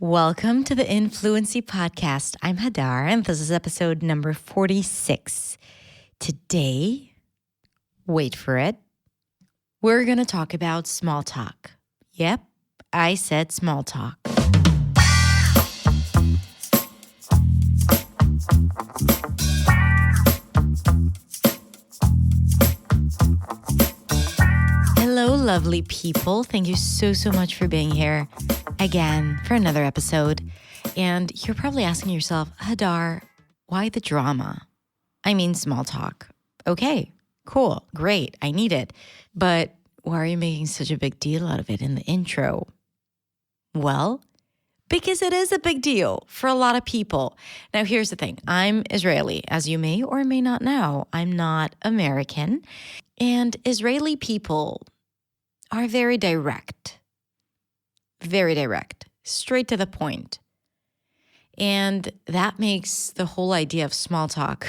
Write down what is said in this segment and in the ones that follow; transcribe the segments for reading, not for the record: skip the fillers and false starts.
Welcome to the Influency Podcast. I'm Hadar, and this is episode number 46. Today, wait for it, we're going to talk about small talk. Yep, I said small talk. Hello, lovely people. Thank you so much for being here again for another episode. And you're probably asking yourself, Hadar, why the drama? I mean, small talk. Okay, cool, great, I need it. But why are you making such a big deal out of it in the intro? Well, because it is a big deal for a lot of people. Now, here's the thing. I'm Israeli, as you may or may not know. I'm not American. And Israeli people are very direct, straight to the point. And that makes the whole idea of small talk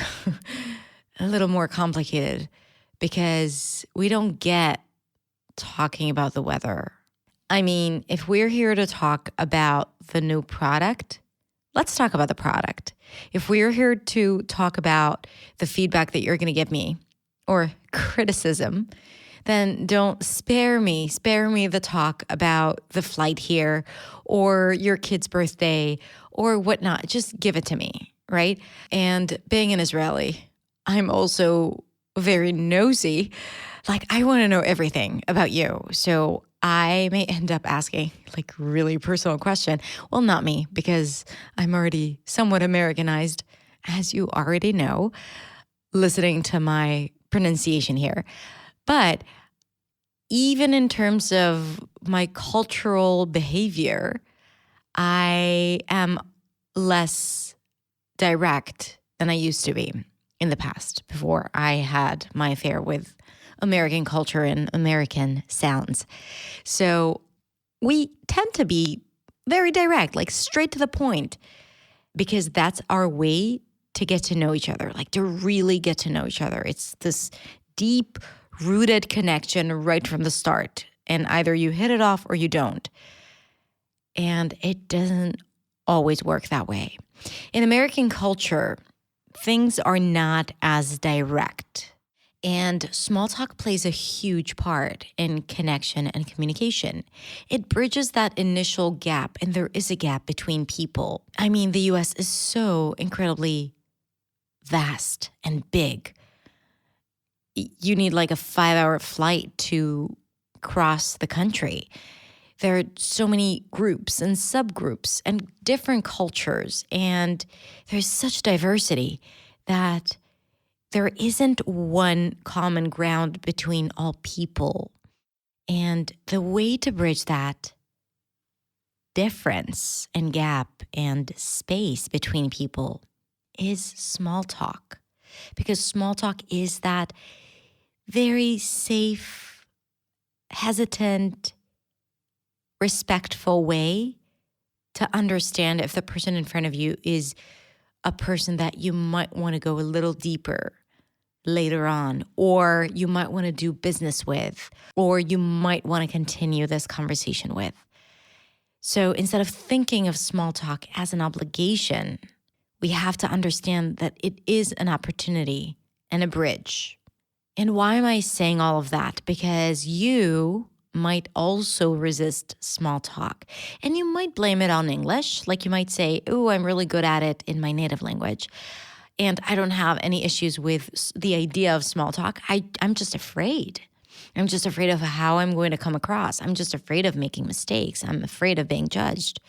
a little more complicated because we don't get talking about the weather. I mean, if we're here to talk about the new product, let's talk about the product. If we're here to talk about the feedback that you're going to give me or criticism, then don't spare me the talk about the flight here or your kid's birthday or whatnot. Just give it to me, right? And being an Israeli, I'm also very nosy. Like, I want to know everything about you. So I may end up asking like really personal question. Well, not me, because I'm already somewhat Americanized, as you already know, listening to my pronunciation here. But even in terms of my cultural behavior, I am less direct than I used to be in the past before I had my affair with American culture and American sounds. So we tend to be very direct, like straight to the point, because that's our way to get to know each other, like to really get to know each other. It's this deep rooted connection right from the start. And either you hit it off or you don't. And it doesn't always work that way. In American culture, things are not as direct. And small talk plays a huge part in connection and communication. It bridges that initial gap, and there is a gap between people. I mean, the US is so incredibly vast and big. You need like a 5-hour flight to cross the country. There are so many groups and subgroups and different cultures, and there's such diversity that there isn't one common ground between all people. And the way to bridge that difference and gap and space between people is small talk. Because small talk is that very safe, hesitant, respectful way to understand if the person in front of you is a person that you might want to go a little deeper later on, or you might want to do business with, or you might want to continue this conversation with. So instead of thinking of small talk as an obligation, we have to understand that it is an opportunity and a bridge. And why am I saying all of that? Because you might also resist small talk. And you might blame it on English. Like you might say, oh, I'm really good at it in my native language. And I don't have any issues with the idea of small talk. I'm just afraid. I'm just afraid of how I'm going to come across. I'm just afraid of making mistakes. I'm afraid of being judged.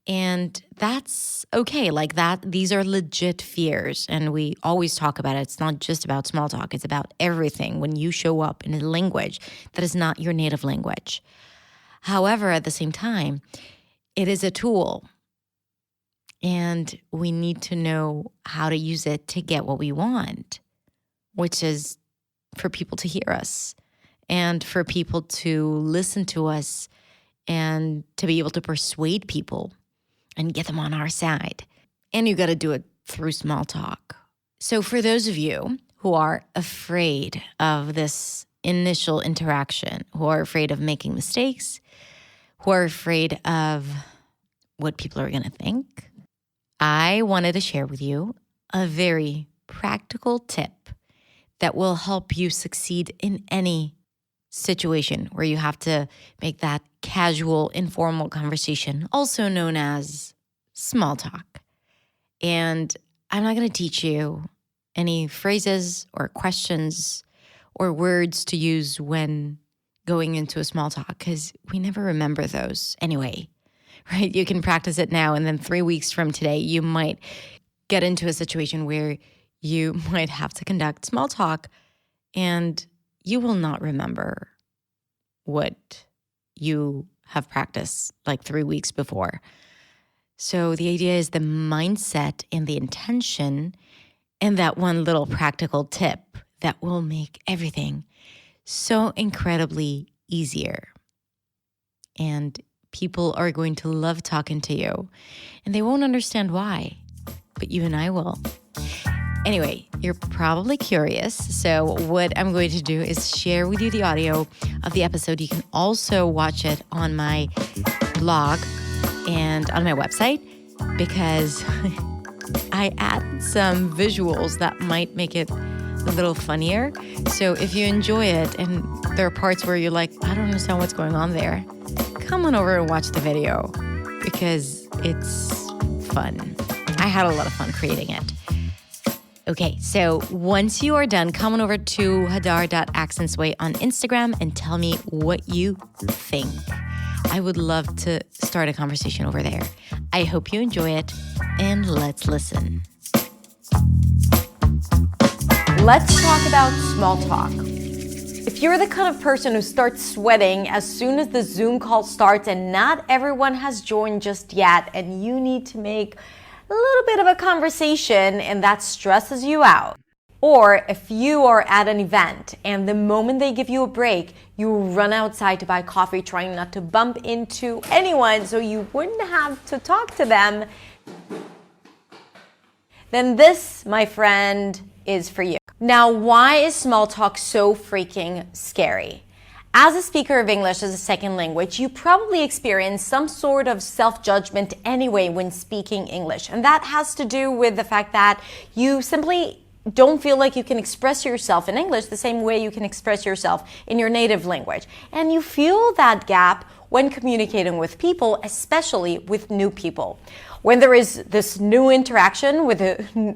And that's okay. Like that, these are legit fears. And we always talk about it. It's not just about small talk. It's about everything when you show up in a language that is not your native language. However, at the same time, it is a tool. And we need to know how to use it to get what we want, which is for people to hear us and for people to listen to us and to be able to persuade people and get them on our side. And you got to do it through small talk. So for those of you who are afraid of this initial interaction, who are afraid of making mistakes, who are afraid of what people are going to think, I wanted to share with you a very practical tip that will help you succeed in any situation where you have to make that casual, informal conversation, also known as small talk. And I'm not going to teach you any phrases or questions or words to use when going into a small talk, because we never remember those anyway, right? You can practice it now, and then 3 weeks from today, you might get into a situation where you might have to conduct small talk and you will not remember what you have practiced like 3 weeks before. So the idea is the mindset and the intention and that one little practical tip that will make everything so incredibly easier. And people are going to love talking to you, and they won't understand why, but you and I will. Anyway, you're probably curious. So what I'm going to do is share with you the audio of the episode. You can also watch it on my blog and on my website, because I added some visuals that might make it a little funnier. So if you enjoy it and there are parts where you're like, I don't understand what's going on there, come on over and watch the video, because it's fun. I had a lot of fun creating it. Okay, so once you are done, come on over to hadar.accentsway on Instagram and tell me what you think. I would love to start a conversation over there. I hope you enjoy it, and let's listen. Let's talk about small talk. If you're the kind of person who starts sweating as soon as the Zoom call starts and not everyone has joined just yet, and you need to make a little bit of a conversation and that stresses you out. Or if you are at an event and the moment they give you a break, you run outside to buy coffee, trying not to bump into anyone so you wouldn't have to talk to them, then this, my friend, is for you. Now, why is small talk so freaking scary? As a speaker of English as a second language, you probably experience some sort of self-judgment anyway when speaking English. And that has to do with the fact that you simply don't feel like you can express yourself in English the same way you can express yourself in your native language. And you feel that gap when communicating with people, especially with new people. When there is this new interaction with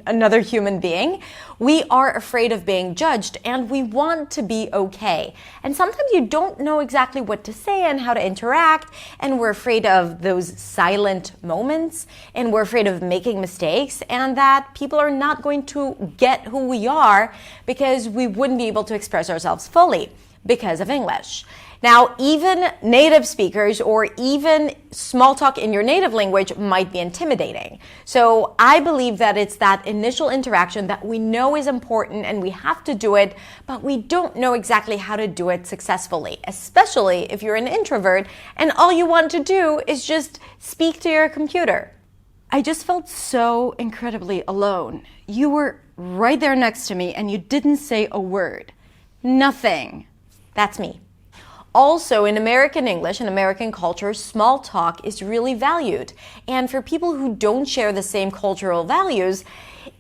another human being, we are afraid of being judged and we want to be okay. And sometimes you don't know exactly what to say and how to interact, and we're afraid of those silent moments, and we're afraid of making mistakes, and that people are not going to get who we are because we wouldn't be able to express ourselves fully because of English. Now, even native speakers or even small talk in your native language might be intimidating. So I believe that it's that initial interaction that we know is important and we have to do it, but we don't know exactly how to do it successfully, especially if you're an introvert and all you want to do is just speak to your computer. I just felt so incredibly alone. You were right there next to me and you didn't say a word. Nothing. That's me. Also, in American English and American culture, small talk is really valued. And for people who don't share the same cultural values,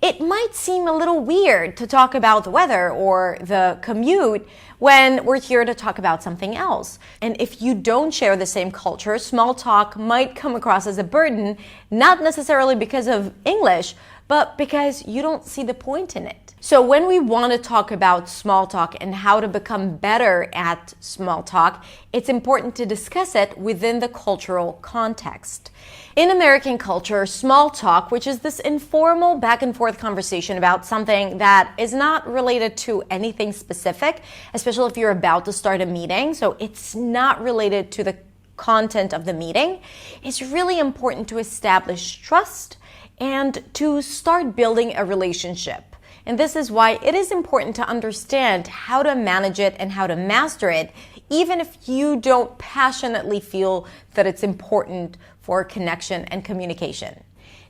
it might seem a little weird to talk about the weather or the commute when we're here to talk about something else. And if you don't share the same culture, small talk might come across as a burden, not necessarily because of English, but because you don't see the point in it. So when we want to talk about small talk and how to become better at small talk, it's important to discuss it within the cultural context. In American culture, small talk, which is this informal back and forth conversation about something that is not related to anything specific, especially if you're about to start a meeting, so it's not related to the content of the meeting, it's really important to establish trust and to start building a relationship. And this is why it is important to understand how to manage it and how to master it, even if you don't passionately feel that it's important for connection and communication.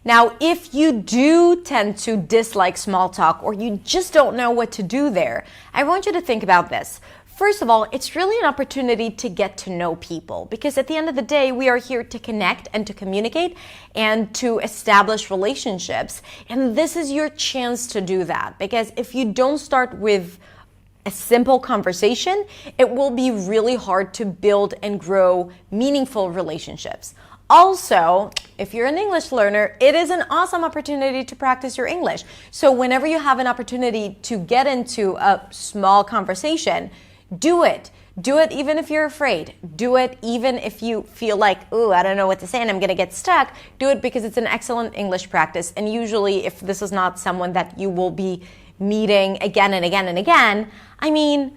Now, if you do tend to dislike small talk or you just don't know what to do there, I want you to think about this. First of all, it's really an opportunity to get to know people, because at the end of the day, we are here to connect and to communicate and to establish relationships. And this is your chance to do that, because if you don't start with a simple conversation, it will be really hard to build and grow meaningful relationships. Also, if you're an English learner, it is an awesome opportunity to practice your English. So whenever you have an opportunity to get into a small conversation, do it. Do it even if you're afraid. Do it even if you feel like, oh, I don't know what to say and I'm going to get stuck. Do it because it's an excellent English practice. And usually if this is not someone that you will be meeting again and again and again, I mean,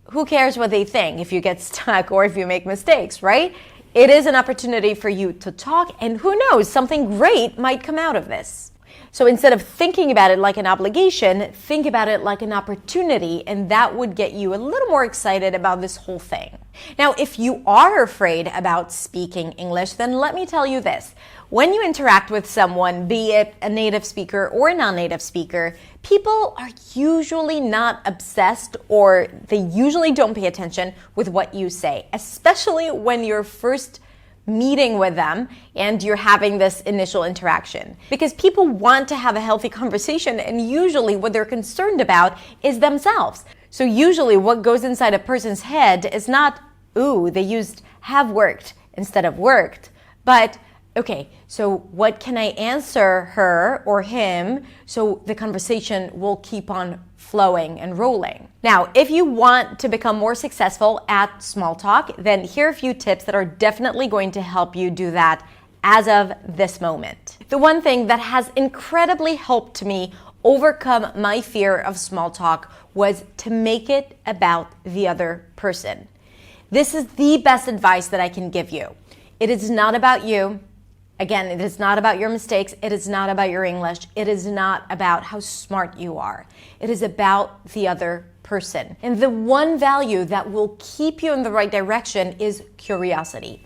who cares what they think if you get stuck or if you make mistakes, right? It is an opportunity for you to talk, and who knows, something great might come out of this. So instead of thinking about it like an obligation, think about it like an opportunity, and that would get you a little more excited about this whole thing. Now, if you are afraid about speaking English, then let me tell you this. When you interact with someone, be it a native speaker or a non-native speaker, people are usually not obsessed, or they usually don't pay attention with what you say, especially when you're first meeting with them and you're having this initial interaction. Because people want to have a healthy conversation, and usually what they're concerned about is themselves. So usually what goes inside a person's head is not, ooh, they used have worked instead of worked, but okay, so what can I answer her or him so the conversation will keep on flowing and rolling? Now, if you want to become more successful at small talk, then here are a few tips that are definitely going to help you do that as of this moment. The one thing that has incredibly helped me overcome my fear of small talk was to make it about the other person. This is the best advice that I can give you. It is not about you. Again, it is not about your mistakes. It is not about your English. It is not about how smart you are. It is about the other person. And the one value that will keep you in the right direction is curiosity.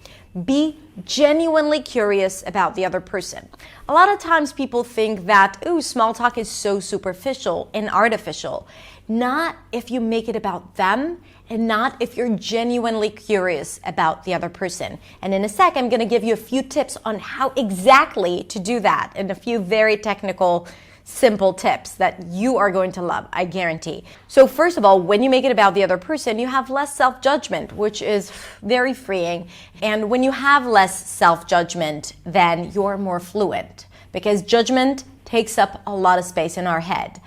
Be genuinely curious about the other person. A lot of times people think that, ooh, small talk is so superficial and artificial. Not if you make it about them, and not if you're genuinely curious about the other person. And in a sec, I'm going to give you a few tips on how exactly to do that, and a few very technical, simple tips that you are going to love, I guarantee. So first of all, when you make it about the other person, you have less self-judgment, which is very freeing. And when you have less self-judgment, then you're more fluent, because judgment takes up a lot of space in our head.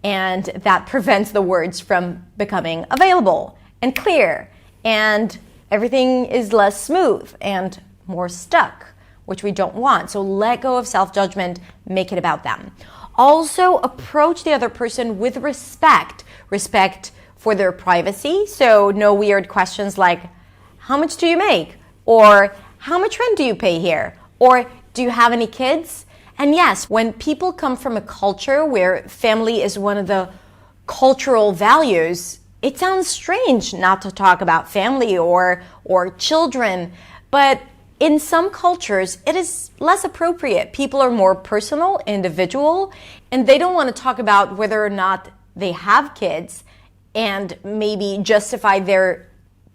And that prevents the words from becoming available and clear, and everything is less smooth and more stuck, which we don't want. So let go of self-judgment, make it about them. Also, approach the other person with respect for their privacy. So no weird questions like, how much do you make? Or how much rent do you pay here? Or do you have any kids? And yes, when people come from a culture where family is one of the cultural values, it sounds strange not to talk about family or children, but in some cultures, it is less appropriate. People are more personal, individual, and they don't want to talk about whether or not they have kids and maybe justify their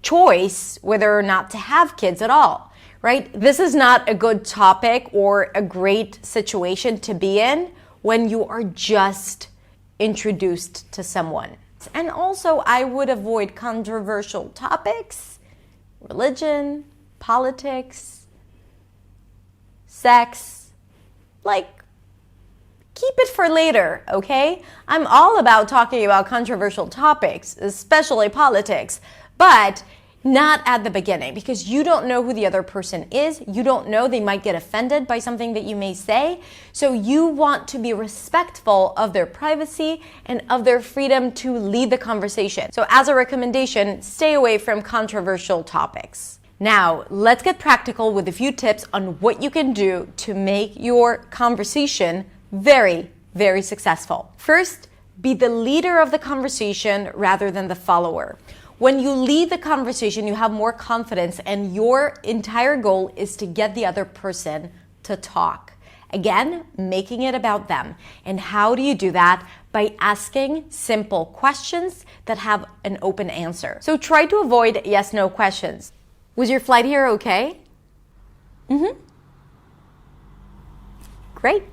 choice whether or not to have kids at all, right? This is not a good topic or a great situation to be in when you are just introduced to someone. And also, I would avoid controversial topics, religion, politics, sex. Like, keep it for later, okay? I'm all about talking about controversial topics, especially politics, but not at the beginning, because you don't know who the other person is. You don't know, they might get offended by something that you may say. So you want to be respectful of their privacy and of their freedom to lead the conversation. So as a recommendation, stay away from controversial topics. Now, let's get practical with a few tips on what you can do to make your conversation very, very successful. First, be the leader of the conversation rather than the follower. When you lead the conversation, you have more confidence, and your entire goal is to get the other person to talk. Again, making it about them. And how do you do that? By asking simple questions that have an open answer. So try to avoid yes/no questions. Was your flight here okay? Great.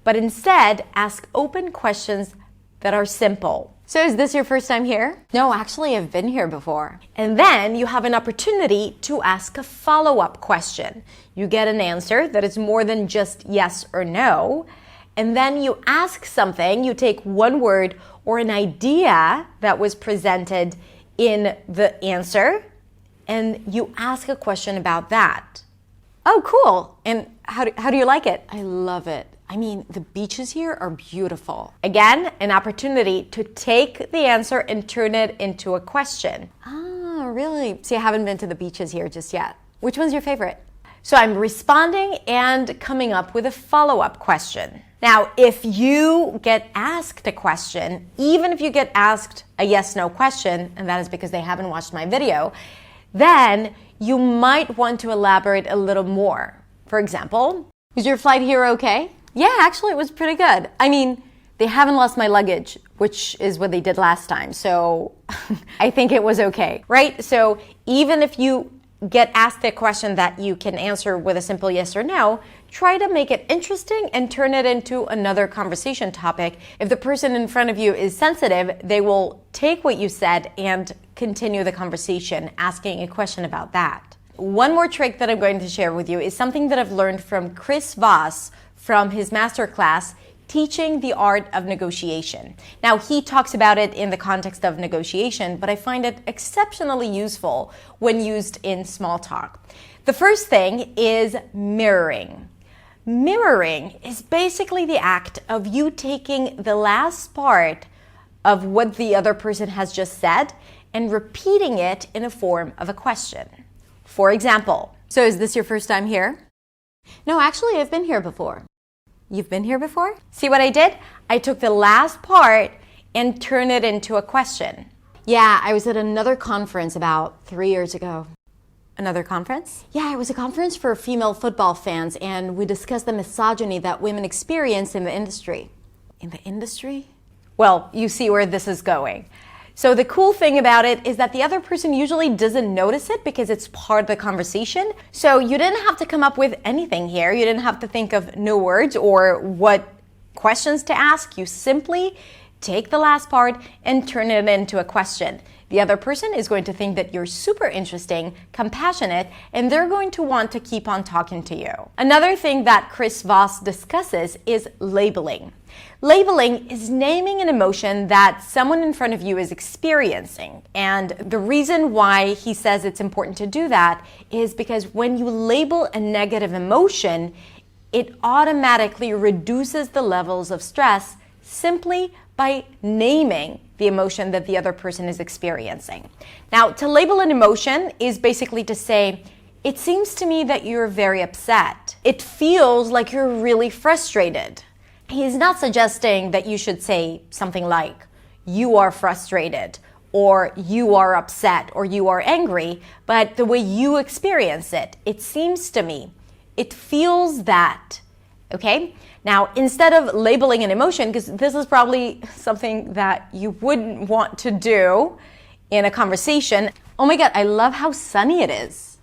But instead, ask open questions that are simple. So is this your first time here? No, actually, I've been here before. And then you have an opportunity to ask a follow-up question. You get an answer that is more than just yes or no. And then you ask something, you take one word or an idea that was presented in the answer, and you ask a question about that. Oh, cool. And how do you like it? I love it. I mean, the beaches here are beautiful. Again, an opportunity to take the answer and turn it into a question. Ah, really? See, I haven't been to the beaches here just yet. Which one's your favorite? So I'm responding and coming up with a follow-up question. Now, if you get asked a question, even if you get asked a yes/no question, and that is because they haven't watched my video, then you might want to elaborate a little more. For example, is your flight here okay? Yeah, actually, it was pretty good. I mean, they haven't lost my luggage, which is what they did last time. So I think it was okay, right? So even if you get asked a question that you can answer with a simple yes or no, try to make it interesting and turn it into another conversation topic. If the person in front of you is sensitive, they will take what you said and continue the conversation, asking a question about that. One more trick that I'm going to share with you is something that I've learned from Chris Voss from his masterclass, Teaching the Art of Negotiation. Now, he talks about it in the context of negotiation, but I find it exceptionally useful when used in small talk. The first thing is mirroring. Mirroring is basically the act of you taking the last part of what the other person has just said and repeating it in a form of a question. For example, so is this your first time here? No, actually, I've been here before. You've been here before? See what I did? I took the last part and turned it into a question. Yeah, I was at another conference about 3 years ago. Another conference? Yeah, it was a conference for female football fans, and we discussed the misogyny that women experience in the industry. In the industry? Well, you see where this is going. So the cool thing about it is that the other person usually doesn't notice it because it's part of the conversation. So you didn't have to come up with anything here. You didn't have to think of new words or what questions to ask. You simply take the last part and turn it into a question. The other person is going to think that you're super interesting, compassionate, and they're going to want to keep on talking to you. Another thing that Chris Voss discusses is labeling. Labeling is naming an emotion that someone in front of you is experiencing. And the reason why he says it's important to do that is because when you label a negative emotion, it automatically reduces the levels of stress simply by naming the emotion that the other person is experiencing. Now, to label an emotion is basically to say, it seems to me that you're very upset. It feels like you're really frustrated. He's not suggesting that you should say something like, you are frustrated, or you are upset, or you are angry, but the way you experience it, it seems to me, it feels that, okay? Now, instead of labeling an emotion, because this is probably something that you wouldn't want to do in a conversation. Oh my God, I love how sunny it is.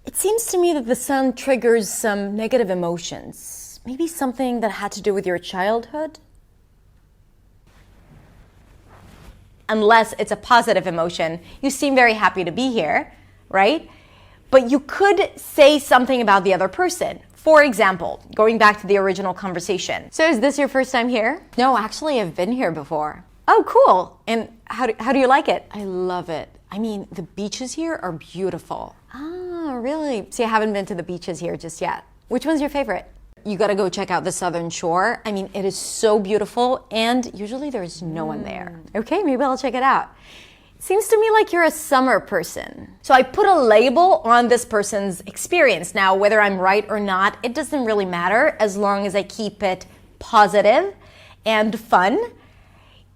It seems to me that the sun triggers some negative emotions. Maybe something that had to do with your childhood? Unless it's a positive emotion. You seem very happy to be here, right? But you could say something about the other person. For example, going back to the original conversation. So is this your first time here? No, actually, I've been here before. Oh, cool. And how do you like it? I love it. I mean, the beaches here are beautiful. Ah, really? See, I haven't been to the beaches here just yet. Which one's your favorite? You gotta go check out the Southern Shore. I mean, it is so beautiful, and usually there's no one there. Okay, maybe I'll check it out. Seems to me like you're a summer person. So I put a label on this person's experience. Now, whether I'm right or not, it doesn't really matter as long as I keep it positive and fun.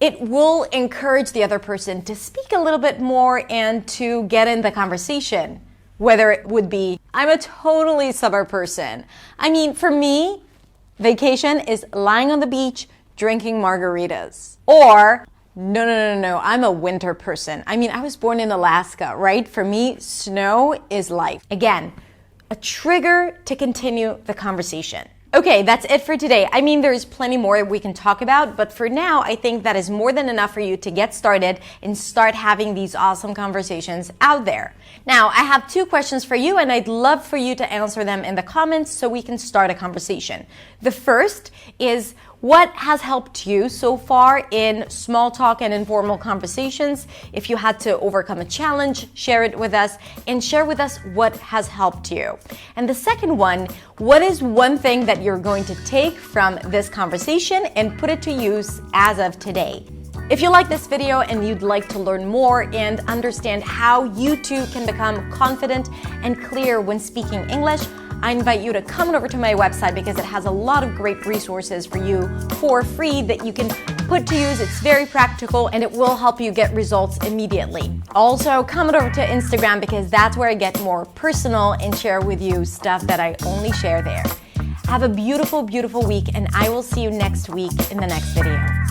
It will encourage the other person to speak a little bit more and to get in the conversation. Whether it would be, I'm a totally summer person. I mean, for me, vacation is lying on the beach, drinking margaritas. Or, no, I'm a winter person. I mean, I was born in Alaska, right? For me, snow is life. Again, a trigger to continue the conversation. Okay, that's it for today. I mean, there's plenty more we can talk about, but for now, I think that is more than enough for you to get started and start having these awesome conversations out there. Now, I have 2 questions for you, and I'd love for you to answer them in the comments so we can start a conversation. The first is, what has helped you so far in small talk and informal conversations? If you had to overcome a challenge, share it with us and share with us what has helped you. And the second one, what is one thing that you're going to take from this conversation and put it to use as of today? If you like this video and you'd like to learn more and understand how you too can become confident and clear when speaking English, I invite you to come over to my website because it has a lot of great resources for you for free that you can put to use. It's very practical and it will help you get results immediately. Also, come over to Instagram because that's where I get more personal and share with you stuff that I only share there. Have a beautiful, beautiful week, and I will see you next week in the next video.